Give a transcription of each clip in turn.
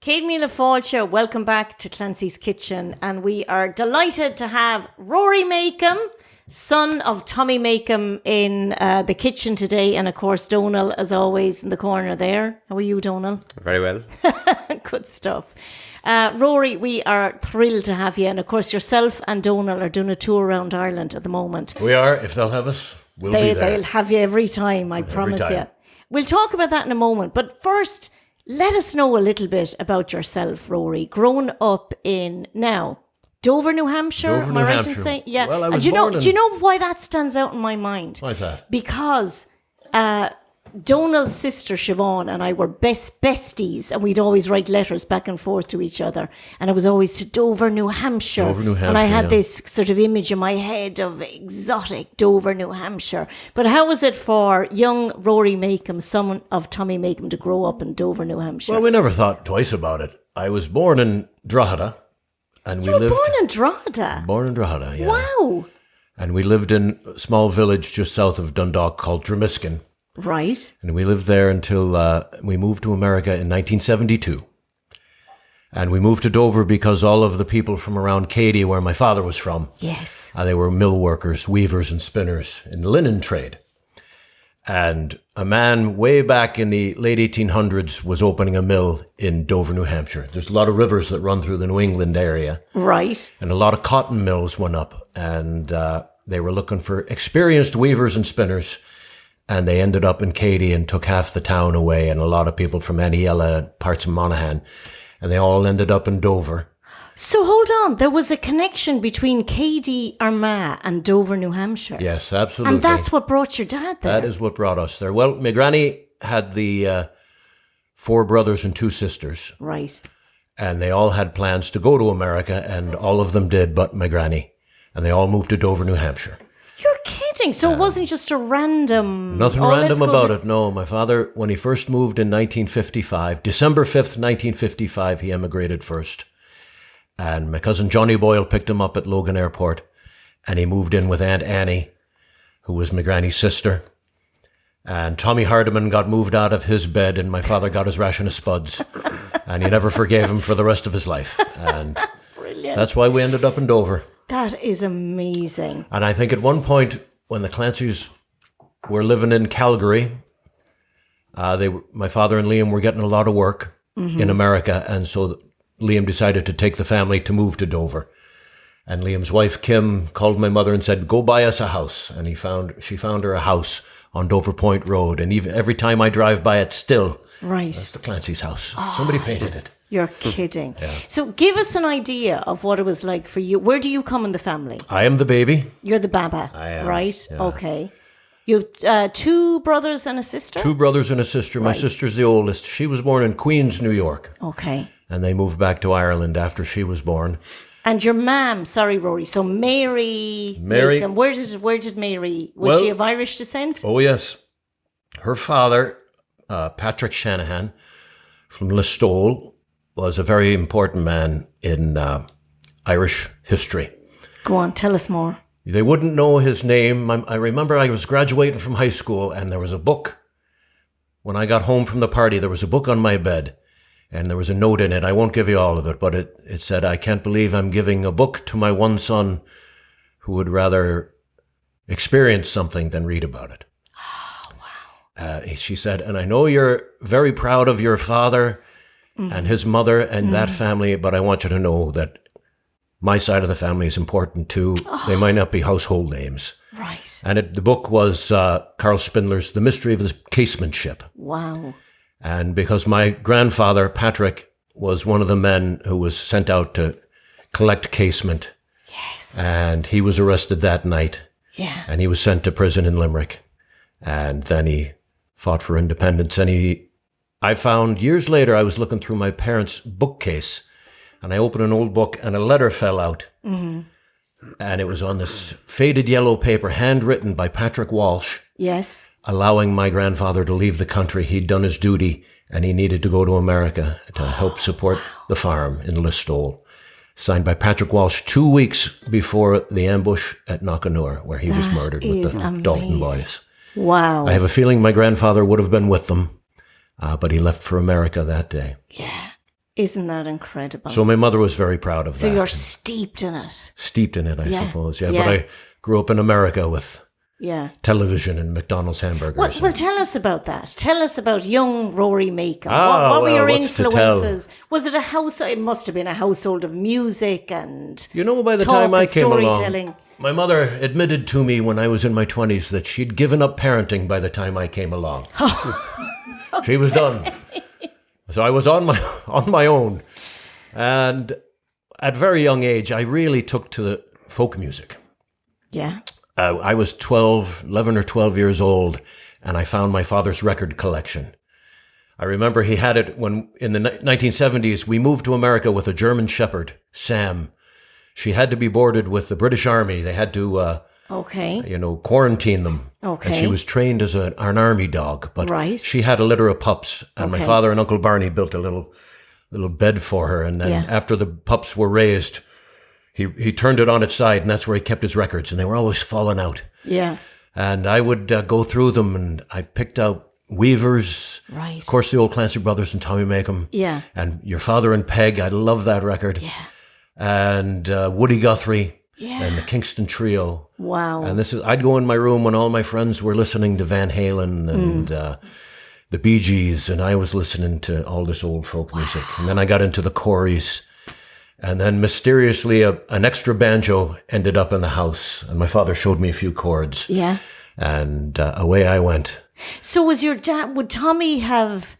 Kate Míle Fáilte, welcome back to Clancy's Kitchen, and we are delighted to have Rory Makem, son of Tommy Makem, in the kitchen today, and of course Donal, as always, in the corner there. How are you, Donal? Very well. Good stuff. Rory, we are thrilled to have you, and of course yourself and Donal are doing a tour around Ireland at the moment. We are, if they'll have us, we'll be there. They'll have you every time, I promise you. We'll talk about that in a moment, but first, let us know a little bit about yourself, Rory. Grown up in, now, Dover, New Hampshire. Dover, am I New right Hampshire. in saying? Yeah. Well, I was and do born you know why that stands out in my mind? Why is that? Because Donal's sister Siobhan and I were besties, and we'd always write letters back and forth to each other, and it was always to Dover, New Hampshire. Dover, New Hampshire, and I had yeah. this sort of image in my head of exotic Dover, New Hampshire. But how was it for young Rory Makem, son of Tommy Makem, to grow up in Dover, New Hampshire? Well, we never thought twice about it. I was born in Drogheda, and you were born in Drogheda? Born in Drogheda, yeah. Wow. And we lived in a small village just south of Dundalk called Dromiskin. Right. And we lived there until we moved to America in 1972. And we moved to Dover because all of the people from around Cady, where my father was from, yes, they were mill workers, weavers and spinners in the linen trade. And a man way back in the late 1800s was opening a mill in Dover, New Hampshire. There's a lot of rivers that run through the New England area. Right. And a lot of cotton mills went up, and they were looking for experienced weavers and spinners. And they ended up in Cady and took half the town away, and a lot of people from Aniella and parts of Monaghan. And they all ended up in Dover. So hold on, there was a connection between Cady, Armagh and Dover, New Hampshire. Yes, absolutely. And that's what brought your dad there. That is what brought us there. Well, my granny had the 4 brothers and 2 sisters. Right. And they all had plans to go to America, and all of them did but my granny. And they all moved to Dover, New Hampshire. You're kidding. So it wasn't just a random... Nothing random about it, no. My father, when he first moved in 1955, December 5th, 1955, he emigrated first. And my cousin Johnny Boyle picked him up at Logan Airport, and he moved in with Aunt Annie, who was my granny's sister. And Tommy Hardiman got moved out of his bed, and my father got his ration of spuds. And he never forgave him for the rest of his life. And brilliant. That's why we ended up in Dover. That is amazing. And I think at one point, when the Clancys were living in Calgary, my father and Liam were getting a lot of work in America, and so Liam decided to take the family to move to Dover. And Liam's wife, Kim, called my mother and said, "Go buy us a house." And she found her a house on Dover Point Road. And even every time I drive by it still, right, that's the Clancy's house. Somebody painted it. You're kidding. Yeah. So give us an idea of what it was like for you. Where do you come in the family? I am the baby. You're the baba. I am. Right? Yeah. Okay. You have 2 brothers and a sister? 2 brothers and a sister. My sister's the oldest. She was born in Queens, New York. Okay. And they moved back to Ireland after she was born. And your mom, sorry, Rory, so Mary Makem, where did Mary, was she of Irish descent? Oh, yes. Her father, Patrick Shanahan from Listowel, was a very important man in Irish history. Go on, tell us more. They wouldn't know his name. I remember I was graduating from high school, and there was a book. When I got home from the party, there was a book on my bed, and there was a note in it. I won't give you all of it, but it said, "I can't believe I'm giving a book to my one son who would rather experience something than read about it." Oh, wow. She said, "And I know you're very proud of your father and his mother and that family, but I want you to know that my side of the family is important too. They might not be household names." Right. And the book was Carl Spindler's The Mystery of the Casementship. Wow. And because my grandfather, Patrick, was one of the men who was sent out to collect casement. Yes. And he was arrested that night. Yeah. And he was sent to prison in Limerick. And then he fought for independence. And I found years later, I was looking through my parents' bookcase, and I opened an old book, and a letter fell out. Mm-hmm. And it was on this faded yellow paper, handwritten by Patrick Walsh. Yes. Allowing my grandfather to leave the country. He'd done his duty, and he needed to go to America to help support the farm in Listowel. Signed by Patrick Walsh 2 weeks before the ambush at Knockanoor, where he was murdered with the amazing. Dalton boys. Wow. I have a feeling my grandfather would have been with them, but he left for America that day. Yeah. Isn't that incredible? So my mother was very proud of that. So you're steeped in it. Steeped in it, I suppose. Yeah. Yeah. But I grew up in America with Yeah. television and McDonald's hamburgers. Well, tell us about that. Tell us about young Rory Makem. What were well, your what's to tell? influences? Was it a house? It must have been a household of music and You know, by the talk time I and came storytelling. along, my mother admitted to me when I was in my 20s that she'd given up parenting by the time I came along. She was done. So I was on my own. And at a very young age, I really took to the folk music. Yeah. I was 11 or 12 years old, and I found my father's record collection. I remember he had it when, in the 1970s, we moved to America with a German shepherd, Sam. She had to be boarded with the British Army. They had to, Okay. quarantine them. Okay. And she was trained as an army dog, but Right. she had a litter of pups, and my Okay. father and Uncle Barney built a little bed for her. And then Yeah. after the pups were raised, he turned it on its side, and that's where he kept his records, and they were always falling out. Yeah. And I would go through them, and I picked out Weavers, Right. of course, the old Clancy brothers and Tommy Makem, Yeah. and Your Father and Peg. I love that record. Yeah. And Woody Guthrie, Yeah. and the Kingston Trio. Wow. And I'd go in my room when all my friends were listening to Van Halen and the Bee Gees, and I was listening to all this old folk music. And then I got into the Coreys. And then mysteriously, an extra banjo ended up in the house, and my father showed me a few chords. Yeah. And away I went. So was your dad, would Tommy have,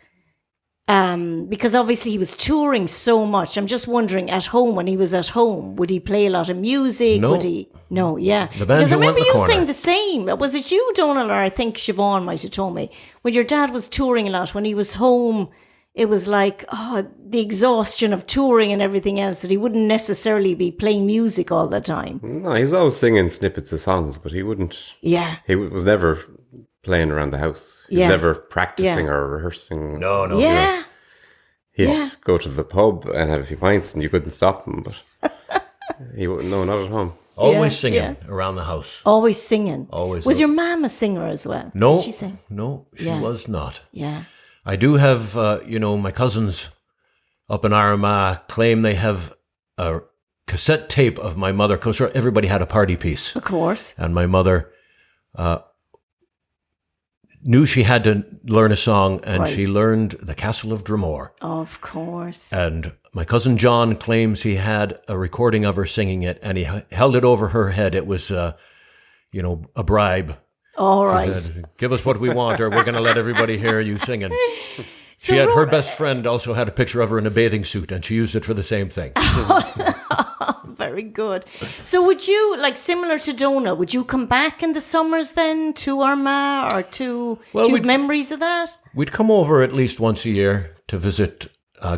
because obviously he was touring so much, I'm just wondering, at home, when he was at home, would he play a lot of music? No. Would he? No, yeah. The banjo Because I went remember in the you corner. saying the same. Was it you, Donal, or I think Siobhan might have told me, when your dad was touring a lot, when he was home, it was like, the exhaustion of touring and everything else, that he wouldn't necessarily be playing music all the time. No, he was always singing snippets of songs, but he wouldn't. Yeah. He was never playing around the house. He Yeah. was never practicing Yeah. or rehearsing. No. Yeah. He'd Yeah. go to the pub and have a few pints, and you couldn't stop him. But he wouldn't. No, not at home. Always Yeah, singing yeah. around the house. Always singing. Always. Was your mum a singer as well? No. Did she sing? No, she Yeah. was not. Yeah. I do have, my cousins up in Armagh claim they have a cassette tape of my mother, because everybody had a party piece. Of course. And my mother knew she had to learn a song, and Right. she learned The Castle of Dromore. Of course. And my cousin John claims he had a recording of her singing it, and he held it over her head. It was, a bribe. All right. Said, give us what we want, or we're going to let everybody hear you singing. So She had her Rory- best friend also had a picture of her in a bathing suit, and she used it for the same thing. Very good. So would you, like similar to Donal, would you come back in the summers then to Armagh, or do you have we'd- memories of that? We'd come over at least once a year to visit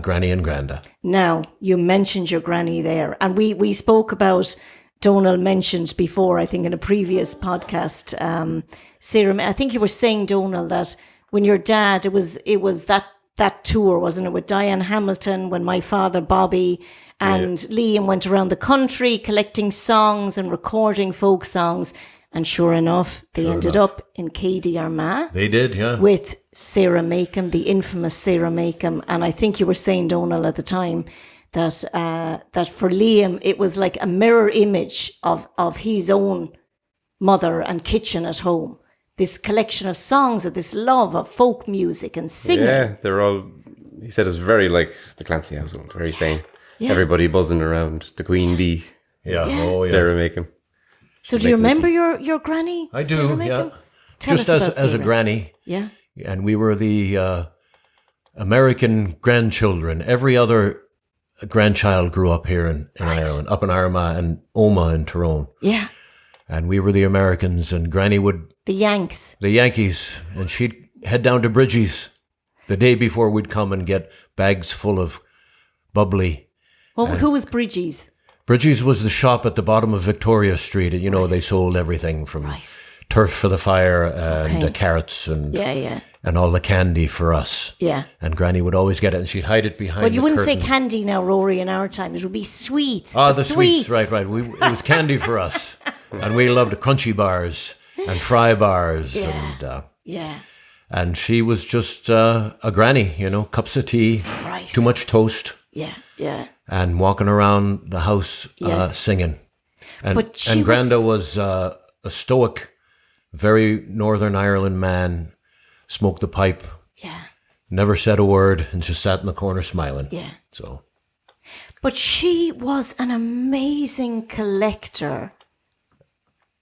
Granny and Granda. Now, you mentioned your granny there, and we spoke about, Donal mentioned before, I think in a previous podcast, Sarah, I think you were saying, Donal, that when your dad, it was that tour, wasn't it, with Diane Hamilton, when my father, Bobby, and Liam went around the country collecting songs and recording folk songs, and sure enough, they ended up in Cady Armagh They did, yeah. with Sarah Makem, the infamous Sarah Makem. And I think you were saying, Donal, at the time that that for Liam it was like a mirror image of his own mother and kitchen at home. This collection of songs, of this love of folk music and singing. Yeah, they're all. He said it's very like the Clancy household. Very sane. Yeah. Everybody buzzing around the Queen Bee. Yeah, oh yeah. Sarah Makem. So do you remember your granny? I do, Sarah yeah. Makem? Tell Just us about as a Sarah. granny. Yeah. And we were the American grandchildren. Every other grandchild grew up here in Ireland, up in Armagh and Omagh in Tyrone. Yeah. And we were the Americans, and Granny would, The Yanks. the Yankees, and she'd head down to Bridges the day before we'd come and get bags full of bubbly. Well, who was Bridges? Bridges was the shop at the bottom of Victoria Street. You know, they sold everything from Right. turf for the fire and Okay. carrots and Yeah. all the candy for us. Yeah. And Granny would always get it, and she'd hide it behind Well, you the wouldn't say curtain. candy now, Rory, in our time. It would be sweets. Ah, the sweets. Right. It was candy for us. And we loved crunchy bars and fry bars. Yeah. And she was just a granny, cups of tea, Right. too much toast. Yeah. and walking around the house Yes. singing. And, But she and Granda was- was a stoic, very Northern Ireland man, smoked the pipe, Yeah. never said a word, and just sat in the corner smiling. Yeah. So, But she was an amazing collector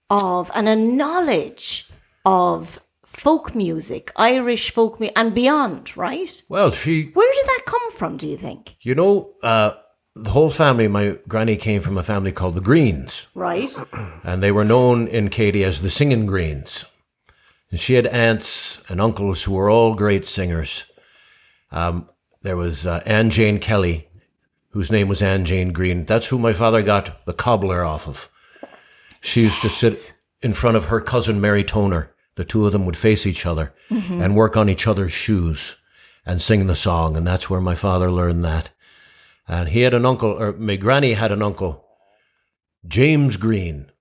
of and a knowledge of folk music, Irish folk music, and beyond, right? well, Where did that come from, do you think? the whole family, my granny came from a family called the Greens, Right? and they were known in Katie as the Singing Greens. And she had aunts and uncles who were all great singers. There was Anne Jane Kelly, whose name was Anne Jane Green. That's who my father got the cobbler off of. She used to sit in front of her cousin Mary Toner. The two of them would face each other and work on each other's shoes and sing the song. And that's where my father learned that. And he had an uncle, or my granny had an uncle, James Green.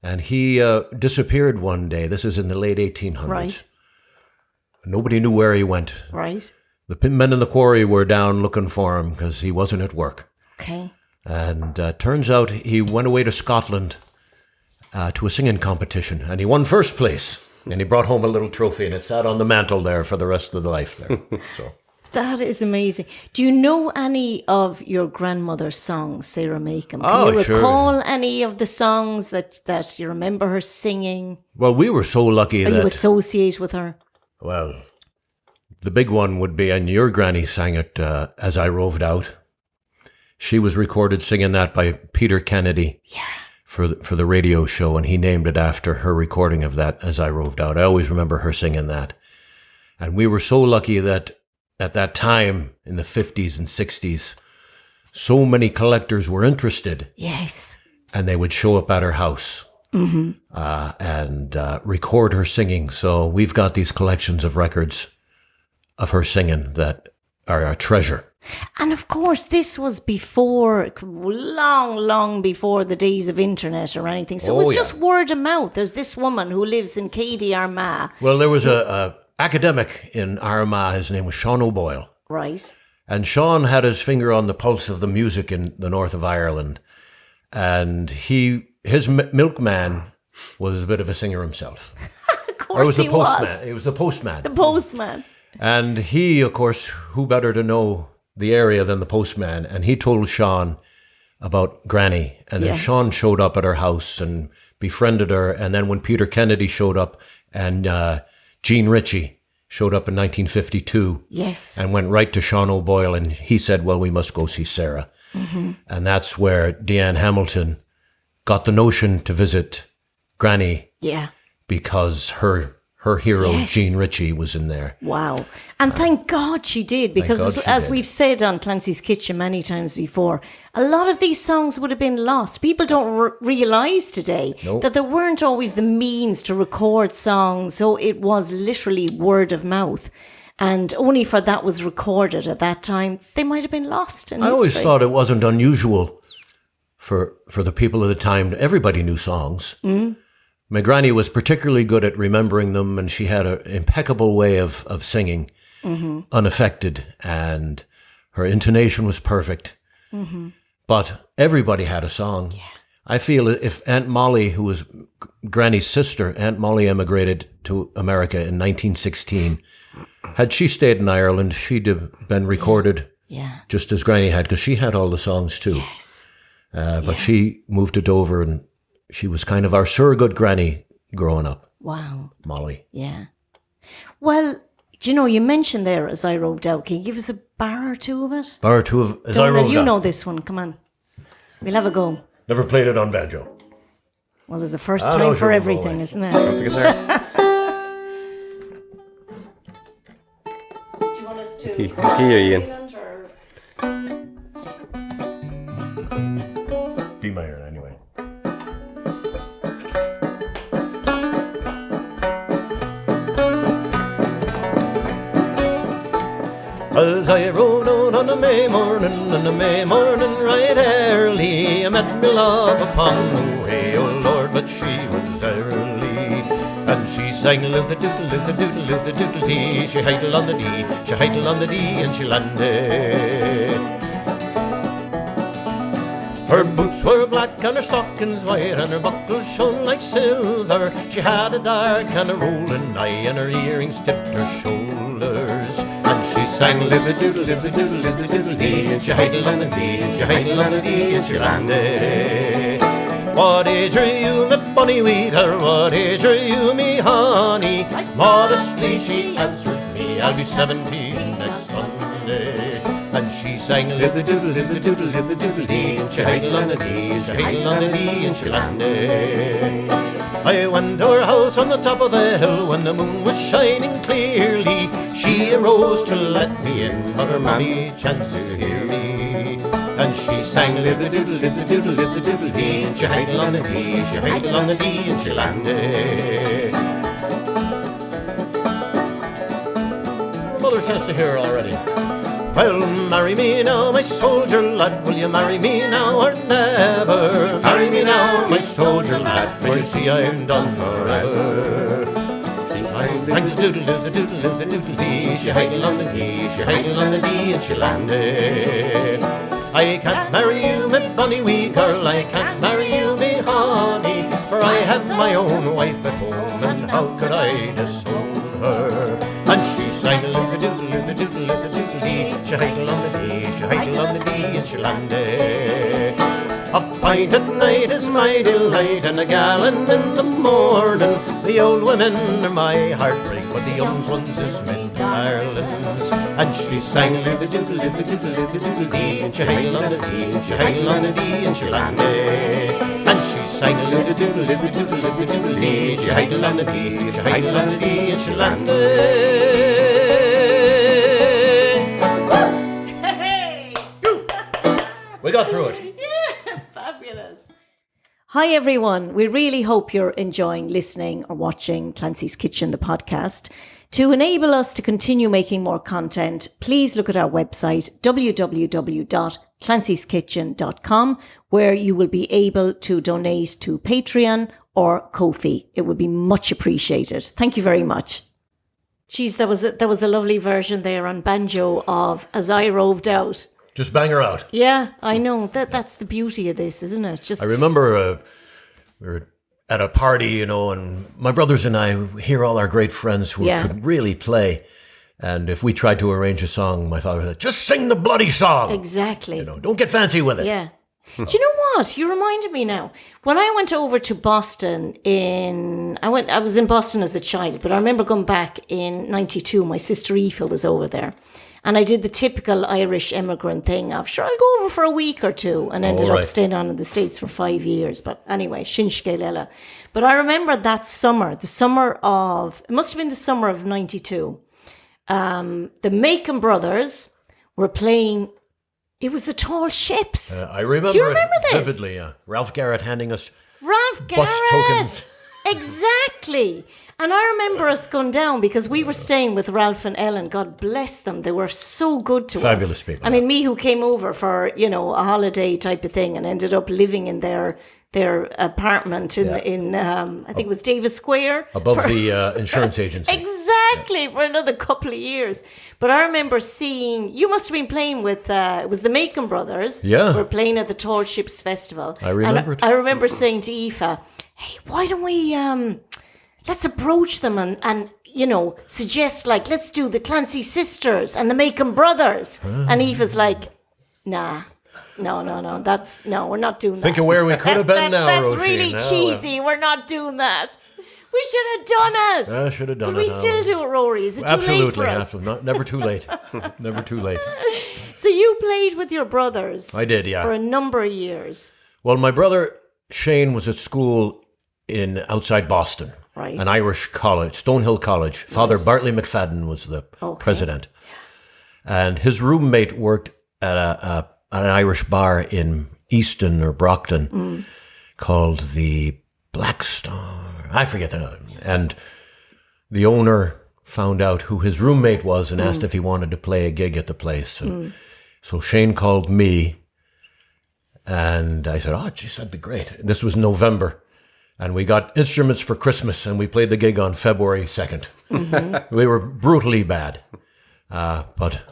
And he disappeared one day. This is in the late 1800s. Right. Nobody knew where he went. Right? The men in the quarry were down looking for him because he wasn't at work. Okay. And turns out he went away to Scotland to a singing competition, and he won first place. And he brought home a little trophy, and it sat on the mantle there for the rest of the life there. So That is amazing. Do you know any of your grandmother's songs, Sarah Makem? Can Oh, you sure. recall any of the songs that you remember her singing? well, we were so lucky Or you that associate with her? well, the big one would be, and your granny sang it As I Roved Out. She was recorded singing that by Peter Kennedy. For the radio show, and he named it after her recording of that, As I Roved Out. I always remember her singing that. And we were so lucky that at that time, in the 50s and 60s, so many collectors were interested, Yes. and they would show up at her house and record her singing. So we've got these collections of records of her singing that are a treasure. And of course, this was before, long before the days of internet or anything. So it was just word of mouth. There's this woman who lives in Katie Armagh. Well, there was a academic in Armagh. His name was Sean O'Boyle. Right. And Sean had his finger on the pulse of the music in the north of Ireland. And his milkman was a bit of a singer himself. Of course Or was the he postman. was. He was the postman. The postman. And he, of course, who better to know the area than the postman? And he told Sean about Granny. And then Yeah. Sean showed up at her house and befriended her. And then when Peter Kennedy showed up and Gene Ritchie showed up in 1952 Yes. and went right to Sean O'Boyle, and he said, well, we must go see Sarah. And that's where Deanne Hamilton got the notion to visit Granny Yeah. because her hero, Yes. Gene Ritchie, was in there. Wow. And thank God she did, because God she as did. we've said on Clancy's Kitchen many times before, a lot of these songs would have been lost. People don't realise today that there weren't always the means to record songs, so it was literally word of mouth. And only for that was recorded at that time, they might have been lost in I always history. thought it wasn't unusual for the people of the time. Everybody knew songs. My granny was particularly good at remembering them, and she had an impeccable way of singing, unaffected, and her intonation was perfect. But everybody had a song. I feel if Aunt Molly, who was Granny's sister, Aunt Molly emigrated to America in 1916. Had she stayed in Ireland, she'd have been recorded Yeah. just as Granny had, because she had all the songs too. Yes. But she moved to Dover, and she was kind of our surrogate granny growing up, Wow. Molly. Yeah. Well, do you know, you mentioned there As I Roved Out. Can you give us a bar or two of it? Bar two of As I Donal, Roved you Out. know this one. Come on. We'll have a go. Never played it on banjo. Well, there's a first I time know, for sure, we'll go everything, away. isn't there? The guitar. Do you want us to? Key or Ian? B minor, anyway. As I rode out on a May morning, right early, I met me love upon the way, oh Lord, but she was early. And she sang luther doodle, luther doodle, luther doodle dee. She heightled on the dee, she heightled on the dee, and she landed Her boots were black and her stockings white, and her buckles shone like silver. She had a dark and a rolling eye, and her earrings tipped her shoulders. And she sang live-a-doodle, live-a-doodle, live-a-doodle-dee, and she hidled on the dee, and she hidled on the dee, and she landed. What age are you, me bonny wee girl? What age are you, me honey? Modestly she answered me, I'll be 17 next Sunday. And she sang live-a-doodle, live-a-doodle, live-a-doodle-dee, and she hidled on the dee, and she hidled on the dee, and she landed. I went to her house on the top of the hill when the moon was shining clearly. She arose to let me in, but her mammy chanced to hear me. And she sang live-a-doodle, live-a-doodle, live-a-doodle-dee, and she hidled on the dee, she hidled on the dee, and she landed. Her mother chance to hear her already. Well, marry me now, my soldier lad. Will you marry me now or never? Marry me now, my soldier lad, for you see I'm done forever. She sang the doodle, the doodle, the doodle dee. She hidled on the dee, she hidled on the dee, and she landed. I can't marry you, my bonny wee girl, I can't marry you, me honey, for I have my own wife at home, and how could I disown her? And she sang live-a-doodle, live-a-doodle, live-a-doodle-dee, she hidled on the dee, she hidled on the dee, and she landed. A pint at night is my delight, and a gallon in the morning. The old women are my heartbreak, but the young ones is my darlings. And she sang live-a-doodle, live-a-doodle, live-a-doodle-dee, and she hidled on the dee, she hidled on the dee, and she landed. And she sang live-a-doodle, live-a-doodle, live-a-doodle-dee, she hidled on the dee, she hidled on the dee, and she landed. We got through it. Fabulous. Hi, everyone. We really hope you're enjoying listening or watching Clancy's Kitchen, the podcast. To enable us to continue making more content, please look at our website, www.clancyskitchen.com, where you will be able to donate to Patreon or Ko-fi. It would be much appreciated. Thank you very much. Geez, that was a lovely version there on banjo of As I Roved Out. Just bang her out. Yeah, I know. That's the beauty of this, isn't it? Just I remember we were at a party, you know, and my brothers and I hear all our great friends who could really play. And if we tried to arrange a song, my father said, just sing the bloody song. Exactly. You know, don't get fancy with it. Yeah. Do you know what? You reminded me now. When I went over to Boston I was in Boston as a child, but I remember going back in 92. My sister Aoife was over there. And I did the typical Irish immigrant thing of, sure, I'll go over for a week or two, and ended up staying on in the States for 5 years. But anyway, Shinshke Lela. But I remember that summer, it must have been the summer of 92. The Makem brothers were playing, it was the Tall Ships. I remember, Do you remember it this? vividly, yeah. Ralph Garrett handing us Ralph bus tokens. Exactly. And I remember us going down because we were staying with Ralph and Ellen. God bless them. They were so good to us. Fabulous people. I mean, me who came over for, you know, a holiday type of thing and ended up living in their apartment in I think it was Davis Square. Above the insurance agency. Exactly, for another couple of years. But I remember seeing, you must have been playing with, it was the Makem brothers. Yeah. Who were playing at the Tall Ships Festival. I remember it. I remember saying to Aoife, hey, why don't we, let's approach them and you know, suggest like, let's do the Clancy sisters and the Makem brothers. And Aoife's like, nah. No, we're not doing that. Think of where we could have been now, That's Róisín. really cheesy. We're not doing that. We should have done it. I should have done Could it. we still do it, Rory? Is it too late for us? Absolutely. Never too late. Never too late. So you played with your brothers. I did, yeah. For a number of years. Well, my brother Shane was at school outside Boston. Right. An Irish college, Stonehill College. Father Bartley McFadden was the president. And his roommate worked at an Irish bar in Easton or Brockton called the Black Star. I forget the name. And the owner found out who his roommate was and asked if he wanted to play a gig at the place. And so Shane called me and I said, oh, geez, that'd be great. This was November. And we got instruments for Christmas and we played the gig on February 2nd. We were brutally bad. But,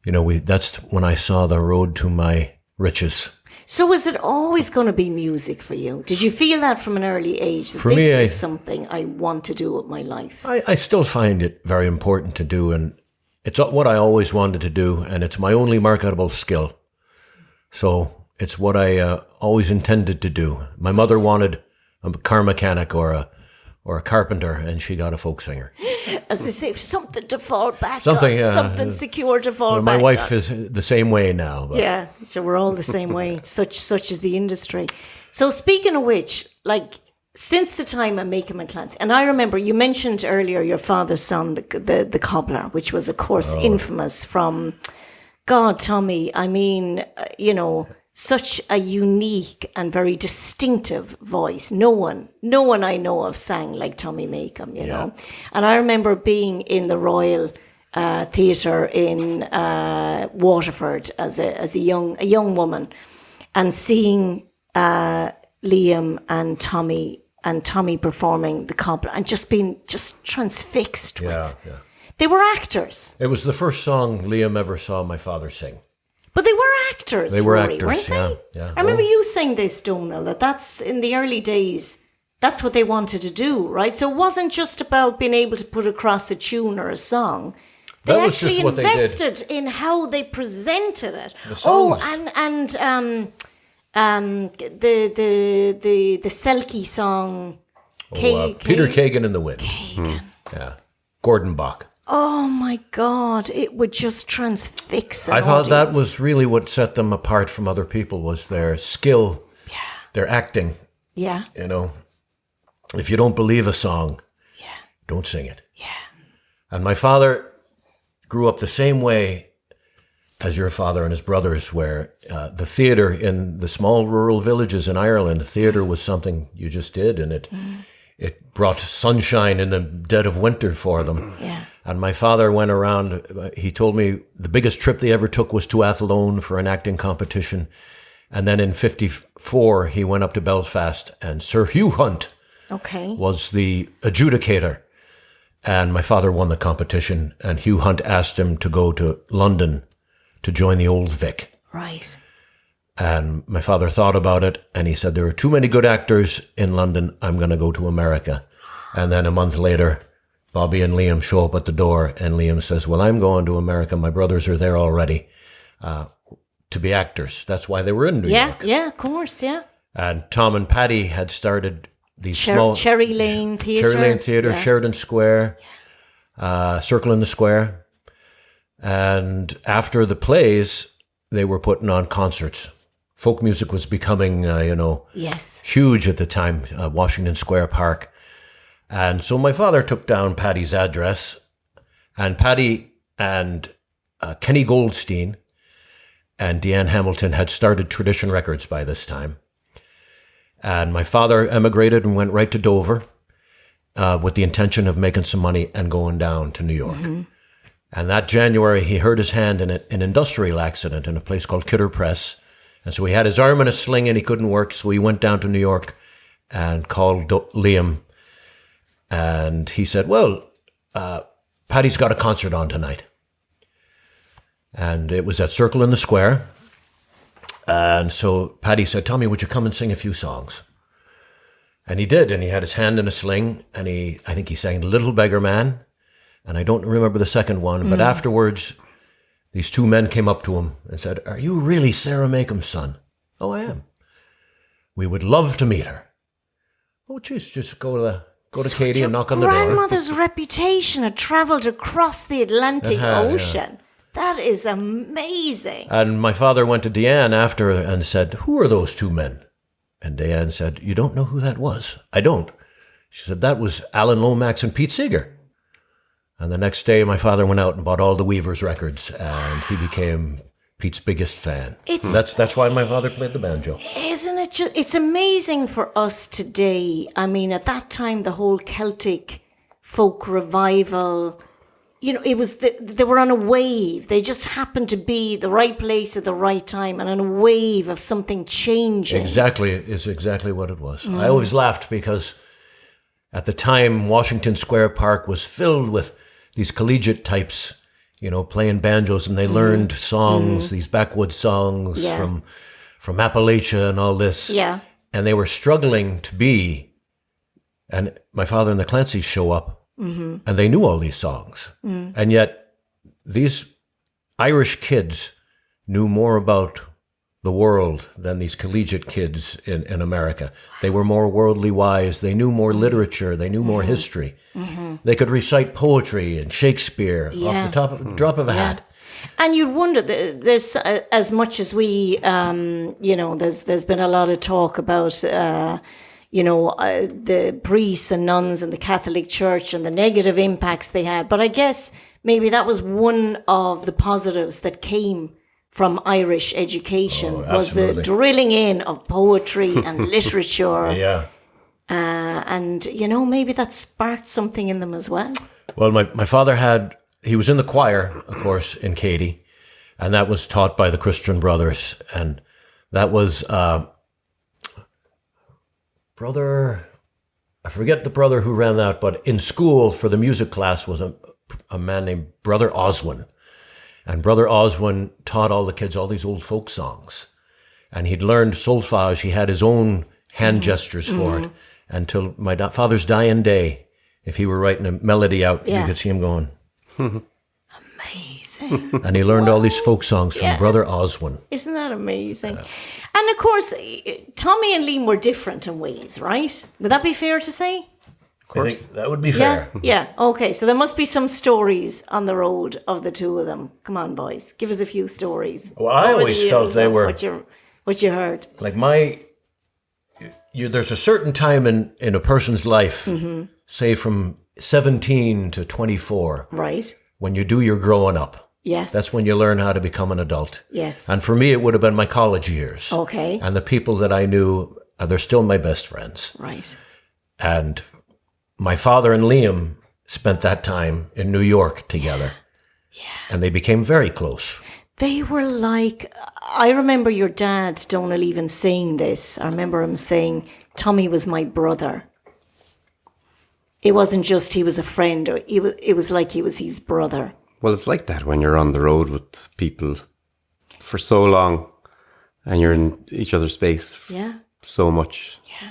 you know, that's when I saw the road to my riches. So was it always going to be music for you? Did you feel that from an early age, that For this me, is something I want to do with my life? I still find it very important to do, and it's what I always wanted to do, and it's my only marketable skill. So it's what I always intended to do. My mother wanted a car mechanic or a carpenter, and she got a folk singer. As they say, something to fall back Something, on, something secure to fall Well, back my wife on. is the same way now. But Yeah, so we're all the same way. Such is the industry. So speaking of which, like since the time of Makem and Clancy, and I remember you mentioned earlier your father's son, the cobbler, which was of course infamous from God, Tommy. I mean, such a unique and very distinctive voice. No one I know of sang like Tommy Makem, you know. And I remember being in the Royal Theatre in Waterford as a young woman, and seeing Liam and Tommy performing the cobbler, and just being transfixed with. yeah. They were actors. It was the first song Liam ever saw my father sing. But they were actors. They were Rory, actors, weren't they? yeah. I remember you saying this, Donal, that's in the early days. That's what they wanted to do, right? So it wasn't just about being able to put across a tune or a song. They That was actually just what they did. invested in how they presented it. The songs. The Selkie song. Peter Kagan in the Wind. Yeah. Gordon Bach. Oh my God! It would just transfix an I thought that audience. was really what set them apart from other people, was their skill, their acting. Yeah. You know, if you don't believe a song, don't sing it. Yeah. And my father grew up the same way as your father and his brothers, where the theatre in the small rural villages in Ireland, the theatre was something you just did, and it brought sunshine in the dead of winter for them. Yeah. And my father went around, he told me the biggest trip they ever took was to Athlone for an acting competition. And then in 1954, he went up to Belfast, and Sir Hugh Hunt was the adjudicator. And my father won the competition, and Hugh Hunt asked him to go to London to join the Old Vic. Right. And my father thought about it, and he said, there are too many good actors in London, I'm going to go to America. And then a month later, Bobby and Liam show up at the door, and Liam says, well, I'm going to America. My brothers are there already to be actors. That's why they were in New York. Yeah, of course, yeah. And Tom and Paddy had started these small... Cherry Lane Theatre. Sheridan Square, Circle in the Square. And after the plays, they were putting on concerts. Folk music was becoming, huge at the time, Washington Square Park. And so my father took down Paddy's address, and Paddy and Kenny Goldstein and Deanne Hamilton had started Tradition Records by this time. And my father emigrated and went right to Dover with the intention of making some money and going down to New York. Mm-hmm. And that January, he hurt his hand in an industrial accident in a place called Kidder Press. And so he had his arm in a sling and he couldn't work. So he went down to New York and called Liam. And he said, well, Paddy's got a concert on tonight. And it was at Circle in the Square. And so Paddy said, Tommy, would you come and sing a few songs? And he did. And he had his hand in a sling. And I think he sang Little Beggar Man. And I don't remember the second one. But afterwards, these two men came up to him and said, are you really Sarah Makem's son? Oh, I am. We would love to meet her. Oh, geez, just go to Katie and knock on the door. Your grandmother's reputation had travelled across the Atlantic Ocean. Yeah. That is amazing. And my father went to Deanne after and said, who are those two men? And Deanne said, you don't know who that was? I don't. She said, that was Alan Lomax and Pete Seeger. And the next day, my father went out and bought all the Weavers records, and he became Pete's biggest fan. That's why my father played the banjo. Isn't it just, it's amazing for us today. I mean, at that time, the whole Celtic folk revival, it was, they were on a wave. They just happened to be the right place at the right time and on a wave of something changing. Exactly, is exactly what it was. I always laughed because at the time, Washington Square Park was filled with these collegiate types, playing banjos, and they learned songs, these backwoods songs from Appalachia and all this. Yeah. And they were struggling to be, and my father and the Clancys show up, and they knew all these songs. And yet these Irish kids knew more about the world than these collegiate kids in America. They were more worldly wise. They knew more literature. They knew more history. They could recite poetry and Shakespeare off the drop of a hat. And you'd wonder, there's as much as we, there's been a lot of talk about, the priests and nuns and the Catholic Church and the negative impacts they had. But I guess maybe that was one of the positives that came from Irish education, was the drilling in of poetry and literature. Yeah. And, maybe that sparked something in them as well. Well, my father he was in the choir, of course, in Katy, and that was taught by the Christian Brothers. And that was brother, I forget the brother who ran that, but in school for the music class was a man named Brother Oswin. And Brother Oswin taught all the kids all these old folk songs. And he'd learned solfege. He had his own hand gestures for it. Until my father's dying day, if he were writing a melody out, you could see him going. Amazing. And he learned all these folk songs from Brother Oswin. Isn't that amazing? And of course, Tommy and Liam were different in ways, right? Would that be fair to say? I think that would be fair. Yeah. Okay. So there must be some stories on the road of the two of them. Come on, boys. Give us a few stories. Well, I always felt they were... What you heard. Like there's a certain time in a person's life, say from 17 to 24. Right. When you do your growing up. Yes. That's when you learn how to become an adult. Yes. And for me, it would have been my college years. Okay. And the people that I knew, they're still my best friends. Right. And my father and Liam spent that time in New York together. Yeah. And they became very close. They were like, I remember your dad, Donal, even saying this. I remember him saying, Tommy was my brother. It wasn't just he was a friend. It was like he was his brother. Well, it's like that when you're on the road with people for so long and you're in each other's space so much. Yeah.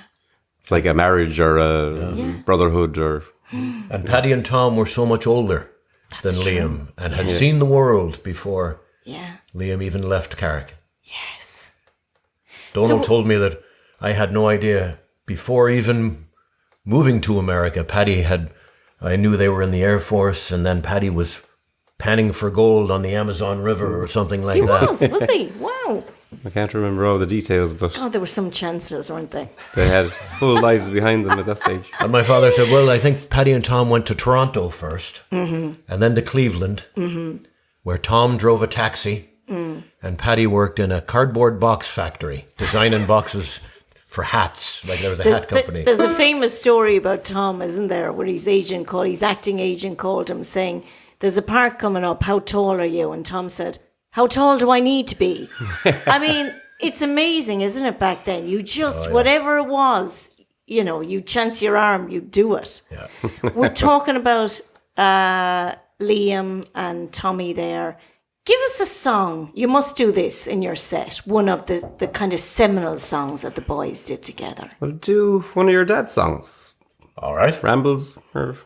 It's like a marriage or a brotherhood or... And Paddy and Tom were so much older than Liam and had seen the world before Liam even left Carrick. Yes. Donal told me that I had no idea before even moving to America. I knew they were in the Air Force, and then Paddy was panning for gold on the Amazon River or something like that. He was he? Wow. I can't remember all the details, but... God, there were some chancellors, weren't they? They had full lives behind them at that stage. And my father said, well, I think Paddy and Tom went to Toronto first, and then to Cleveland, where Tom drove a taxi, and Paddy worked in a cardboard box factory, designing boxes for hats, like there was a hat company. There's a famous story about Tom, isn't there, where his acting agent called him saying, there's a part coming up, how tall are you? And Tom said, how tall do I need to be? I mean, it's amazing, isn't it, back then? You just, whatever it was, you chance your arm, you do it. Yeah. We're talking about Liam and Tommy there. Give us a song. You must do this in your set. One of the kind of seminal songs that the boys did together. Well, do one of your dad's songs. All right. Rambles.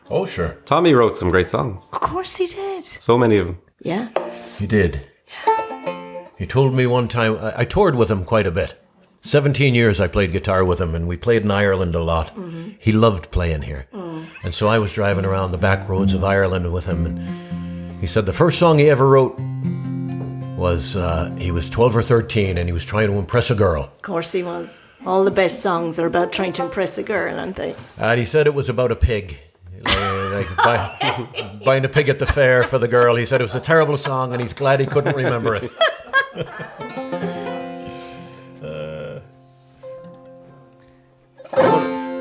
Oh, sure. Tommy wrote some great songs. Of course he did. So many of them. Yeah. He did. He told me one time, I toured with him quite a bit. 17 years I played guitar with him, and we played in Ireland a lot. He loved playing here. And so I was driving around the back roads of Ireland with him, and he said the first song he ever wrote was, he was 12 or 13, and he was trying to impress a girl. Of course he was. All the best songs are about trying to impress a girl, aren't they? And he said it was about a pig. Buying a pig at the fair for the girl. He said it was a terrible song, and he's glad he couldn't remember it.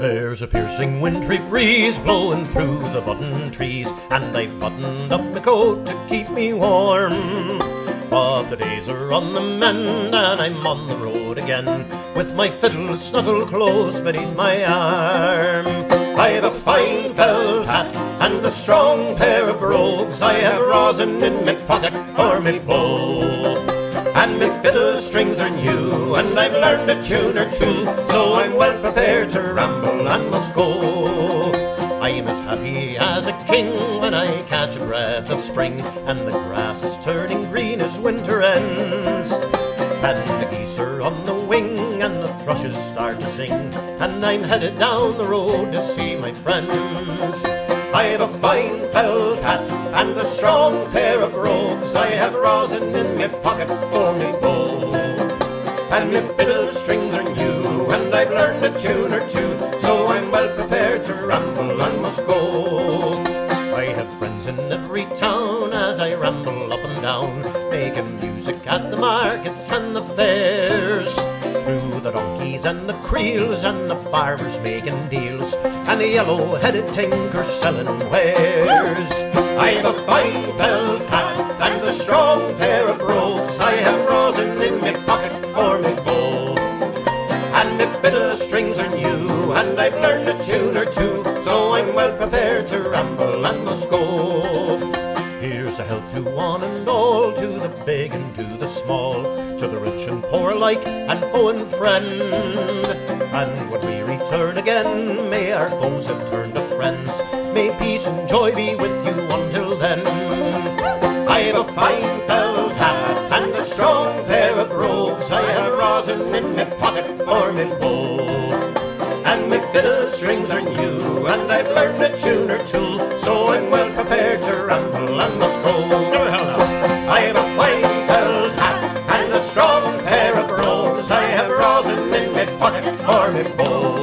There's a piercing wintry breeze blowing through the button trees, and I've buttoned up my coat to keep me warm. But the days are on the mend, and I'm on the road again, with my fiddle snuggled close beneath my arm. I've a fine felt hat and a strong pair of brogues. I have rosin in my pocket for me bow, and my fiddle strings are new, and I've learned a tune or two, so I'm well prepared to ramble and must go. I'm as happy as a king when I catch a breath of spring, and the grass is turning green as winter ends. And the geese are on the wing, and the thrushes start to sing, and I'm headed down the road to see my friends. I have a fine felt hat and a strong pair of brogues. I have rosin in my pocket for me bow, and my fiddle strings are new, and I've learned a tune or two, so I'm well prepared to ramble and must go. I have friends in every town as I ramble up and down, making music at the markets and the fairs. Through the donkeys and the creels and the farmers making deals, and the yellow-headed tinkers selling wares. I have a fine felt hat and a strong pair of brogues. I have rosin in my pocket for me bow, and my fiddle strings are new, and I've learned a tune or two, so I'm well prepared to ramble and must go. Here's a health to one and all, to the big and to the small, to the rich and poor alike, and foe and friend. And when we return again, may our foes have turned to friends. May peace and joy be with you until then. I have a fine felt hat and a strong pair of brogues. I have rosin in my pocket for me bow, and my fiddle strings are new, and I've learned a tune or two, so I'm well prepared to ramble and must go. I have a fine felt hat and a strong pair of brogues. I have rosin in my pocket for me bow,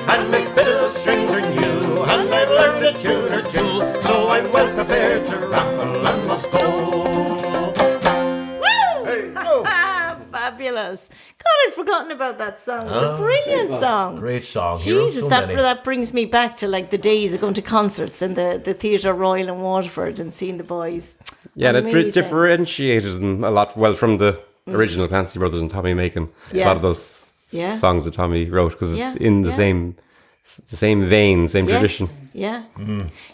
and my fiddle strings are new, and I've learned a tune or two, so I'm well prepared to ramble and must go. Hey, go. Fabulous. God, I'd forgotten about that song. It's a brilliant song. Great song. Jesus, so that brings me back to like the days of going to concerts in the Theatre Royal in Waterford and seeing the boys. Yeah, that Amazing. differentiated them a lot, well, from the original Clancy brothers and Tommy Makem. Yeah. A lot of those Yeah. songs that Tommy wrote, because Yeah. it's in the same vein, same tradition. Yeah.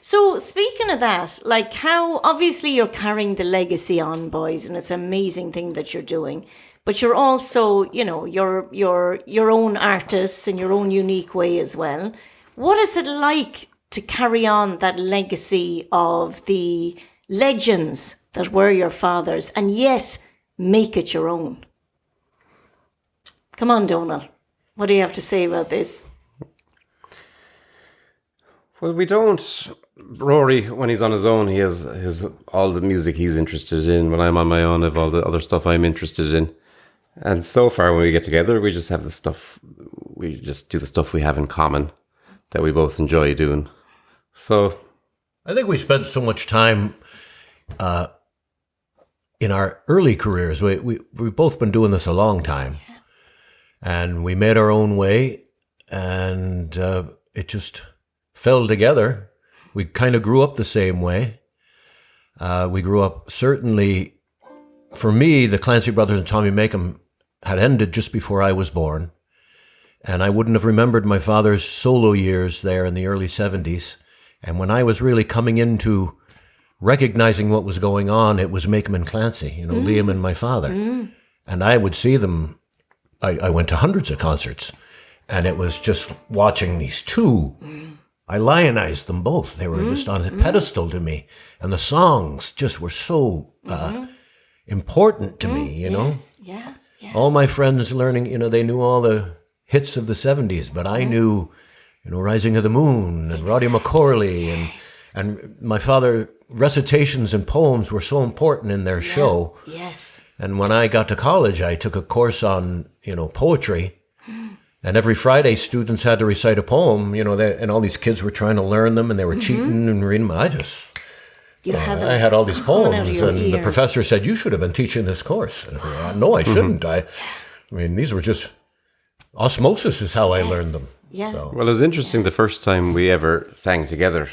So speaking of that, like how obviously you're carrying the legacy on, boys, and it's an amazing thing that you're doing. But you're also, you know, you're your own artists in your own unique way as well. What is it like to carry on that legacy of the legends that were your fathers and yet make it your own? Come on, Donal. What do you have to say about this? Well, we don't. Rory, when he's on his own, he has all the music he's interested in. When I'm on my own, I have all the other stuff I'm interested in. And so far, when we get together, we just have the stuff. We just do the stuff we have in common that we both enjoy doing. So, I think we spent so much time in our early careers. We've both been doing this a long time, and we made our own way, and it just fell together. We kind of grew up the same way. We grew up, certainly, for me, the Clancy brothers and Tommy Makem had ended just before I was born. And I wouldn't have remembered my father's solo years there in the early 70s. And when I was really coming into recognizing what was going on, it was Makem and Clancy, you know, Liam and my father. And I would see them. I went to hundreds of concerts, and it was just watching these two. I lionized them both. They were just on a pedestal to me. And the songs just were so important to me, you know. Yes. Yeah. All my friends learning, you know, they knew all the hits of the 70s, but I knew, you know, Rising of the Moon and Roddy McCorley and my father, recitations and poems were so important in their show. Yes. And when I got to college, I took a course on, you know, poetry. And every Friday, students had to recite a poem, you know, and all these kids were trying to learn them, and they were cheating and reading them. I had all these poems, and the professor said, "You should have been teaching this course." And I said, "No, I shouldn't. I mean, these were just osmosis is how I learned them." Yeah. So. well, it was interesting the first time we ever sang together,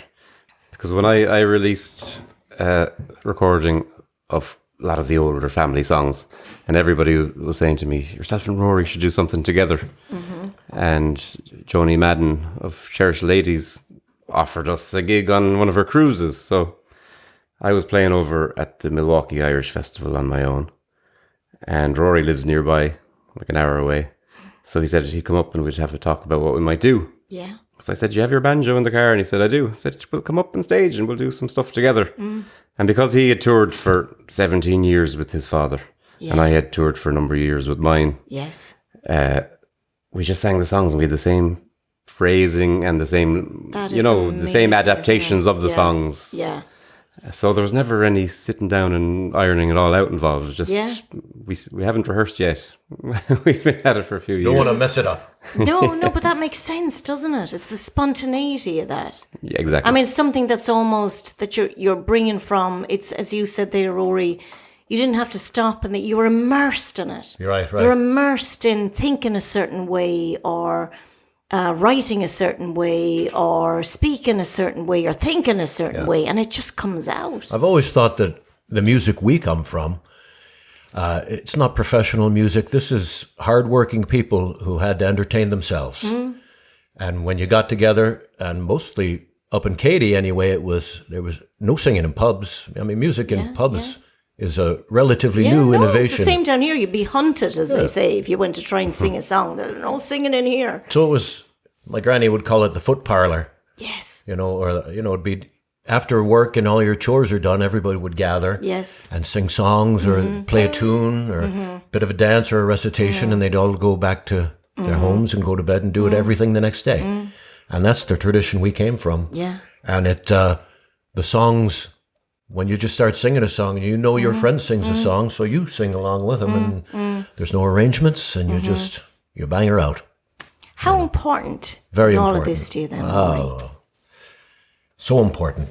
because when I released a recording of a lot of the older family songs, and everybody was saying to me, yourself and Rory should do something together. And Joni Madden of Cherished Ladies offered us a gig on one of her cruises. So I was playing over at the Milwaukee Irish Festival on my own. And Rory lives nearby, like an hour away. So he said he'd come up and we'd have a talk about what we might do. Yeah. So I said, do you have your banjo in the car? And he said, I do. I said, we'll come up on stage and we'll do some stuff together. And because he had toured for 17 years with his father, and I had toured for a number of years with mine, Yes. we just sang the songs and we had the same phrasing and the same, That you is know, the amazing, same isn't adaptations it? of the songs. Yeah. So there was never any sitting down and ironing it all out involved. It was just we haven't rehearsed yet. We've been at it for a few years. Don't want to mess it up. No, but that makes sense, doesn't it? It's the spontaneity of that. Yeah, exactly. I mean, something that's almost that you're bringing from. It's as you said there, Rory. You didn't have to stop, and that you were immersed in it. You're right. You're immersed in thinking a certain way, or writing a certain way, or speaking a certain way, or thinking a certain way, and it just comes out. I've always thought that the music we come from, it's not professional music. This is hardworking people who had to entertain themselves. And when you got together, and mostly up in Katy anyway, there was no singing in pubs. I mean, music in pubs is a relatively new innovation. It's the same down here. You'd be hunted, as they say, if you went to try and sing a song. There's no singing in here. So it was, my granny would call it the foot parlor. Yes. You know, or, you know, it'd be after work and all your chores are done, everybody would gather and sing songs or play a tune or a bit of a dance or a recitation, and they'd all go back to their homes and go to bed and do everything the next day. And that's the tradition we came from. Yeah. And the songs, when you just start singing a song, and you know your friend sings a song, so you sing along with them, and there's no arrangements, and you bang her out. How important Very is all important. of this to you then, Rory? So important.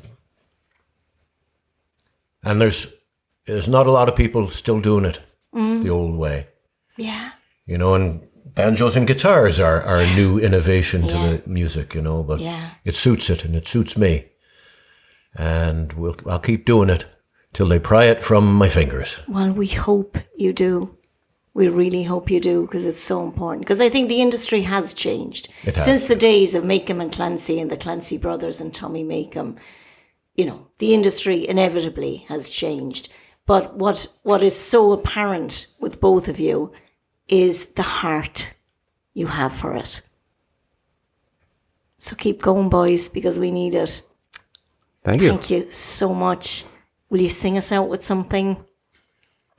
And there's not a lot of people still doing it the old way. Yeah. You know, and banjos and guitars are a new innovation to the music, you know, but it suits it and it suits me. And I'll keep doing it till they pry it from my fingers. Well, we hope you do. We really hope you do, because it's so important. Because I think the industry has changed. It has. Since the days of Makem and Clancy and the Clancy brothers and Tommy Makem, you know, the industry inevitably has changed. But what is so apparent with both of you is the heart you have for it. So keep going, boys, because we need it. Thank you. Thank you so much. Will you sing us out with something?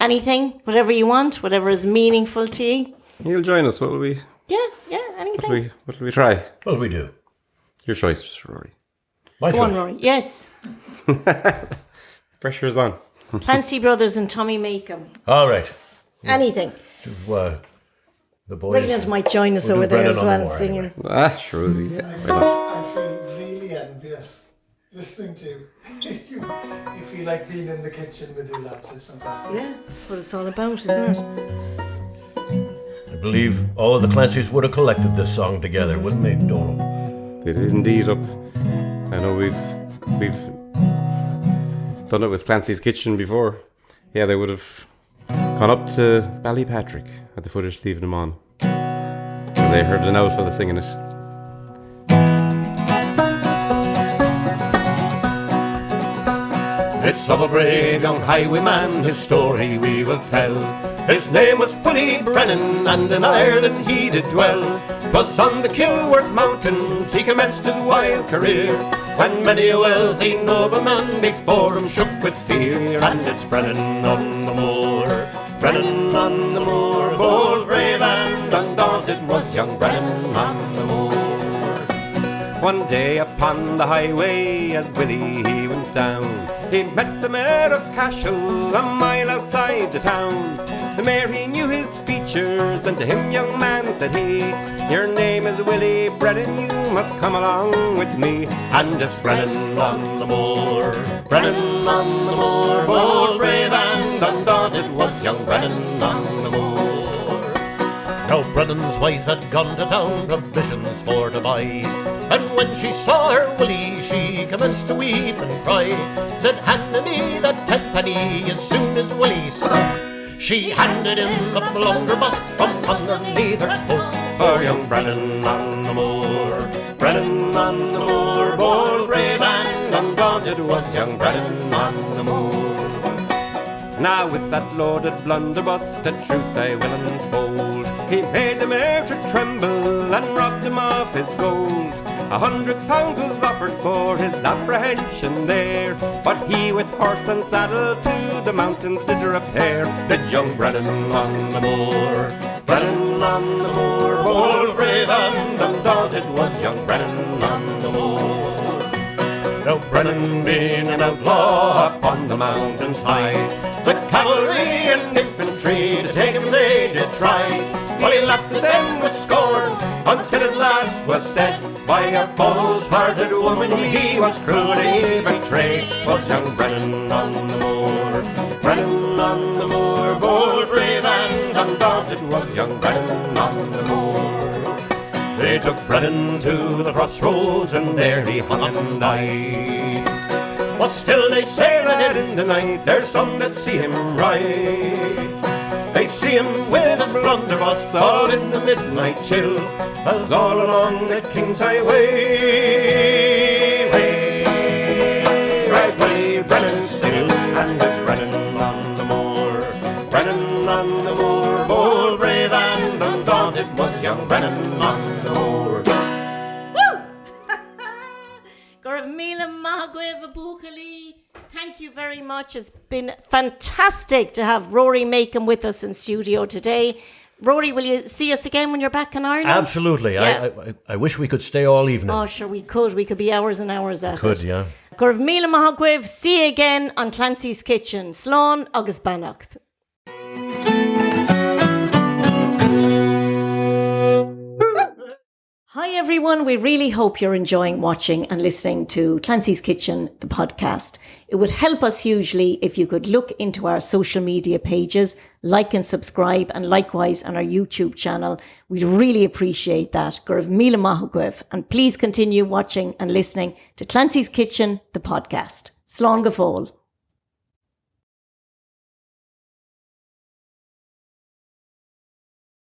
Anything, whatever you want, whatever is meaningful to you. You'll join us. What will we? Yeah, anything. What will we try? What do we do? Your choice, Rory. My Go choice. on, Rory. Yes. Pressure is on. Clancy brothers and Tommy Makem. All right. Anything. The boys. Brilliant might join us We'll over do there Brendan as on well, more singing. anyway. Surely. Yeah. Why not? I feel really envious listening to you. You feel like being in the kitchen with your lads. It's fantastic. Yeah, that's what it's all about, isn't it? I believe all of the Clancys would have collected this song together, wouldn't they, Donal? They did indeed up. I know we've done it with Clancy's Kitchen before. Yeah, they would have gone up to Ballypatrick at the footage leaving them on. And they heard an old fella singing it. It's of a brave young highwayman, his story we will tell. His name was Willie Brennan, and in Ireland he did dwell. 'Twas on the Kilworth Mountains he commenced his wild career, when many a wealthy nobleman before him shook with fear. And it's Brennan on the moor, Brennan on the moor, bold, brave and undaunted was young Brennan on the moor. One day upon the highway as Willie he went down, he met the Mayor of Cashel a mile outside the town. The Mayor he knew his features, and to him, young man, said he, your name is Willie Brennan, you must come along with me. And it's Brennan on the moor, Brennan on the moor, bold, brave and undaunted was young Brennan on the moor. Now Brennan's wife had gone to town, provisions for to buy, and when she saw her Willie, she commenced to weep and cry. Said, hand me that tenpenny as soon as Willie spoke. She handed him the blunderbuss from underneath her coat. For young Brennan on the moor, Brennan on the moor, bold, brave and undaunted was young Brennan on the moor. Now with that loaded blunderbuss, the truth I will unfold. He made the mayor to tremble and robbed him of his gold. £100 was offered for his apprehension there, but he with horse and saddle to the mountains did repair. Did young Brennan on the moor, Brennan on the moor, bold, brave and undaunted was young Brennan on the moor. Now Brennan being an outlaw upon the mountains high, the cavalry and infantry to take him they did try, but he laughed at them with scorn until at last was said, by a false-hearted woman he was cruelly betrayed. Was young Brennan on the moor, Brennan on the moor, bold, brave and undaunted was young Brennan on the moor. They took Brennan to the crossroads and there he hung and died. But still they say that in the night there's some that see him ride. They see him with his blunderbuss all in the midnight chill, as all along the King's Highway, right way, Brennan still, and it's Brennan on the moor, Brennan on the moor, bold, brave and undaunted was young Brennan on the moor. Woo! Gorv Míle Maithagüibh Abuchali. Thank you very much. It's been fantastic to have Rory Makem with us in studio today. Rory, will you see us again when you're back in Ireland? Absolutely. Yeah. I wish we could stay all evening. Oh, sure, we could. We could be hours and hours at it. Could, yeah. Gorv Míle Maithagüibh, see you again on Clancy's Kitchen. Slán agus Bannacht. Hi everyone, we really hope you're enjoying watching and listening to Clancy's Kitchen, the podcast. It would help us hugely if you could look into our social media pages, like and subscribe, and likewise on our YouTube channel. We'd really appreciate that. Gorv Míle Maithagüibh, and please continue watching and listening to Clancy's Kitchen, the podcast. Slán go fóill.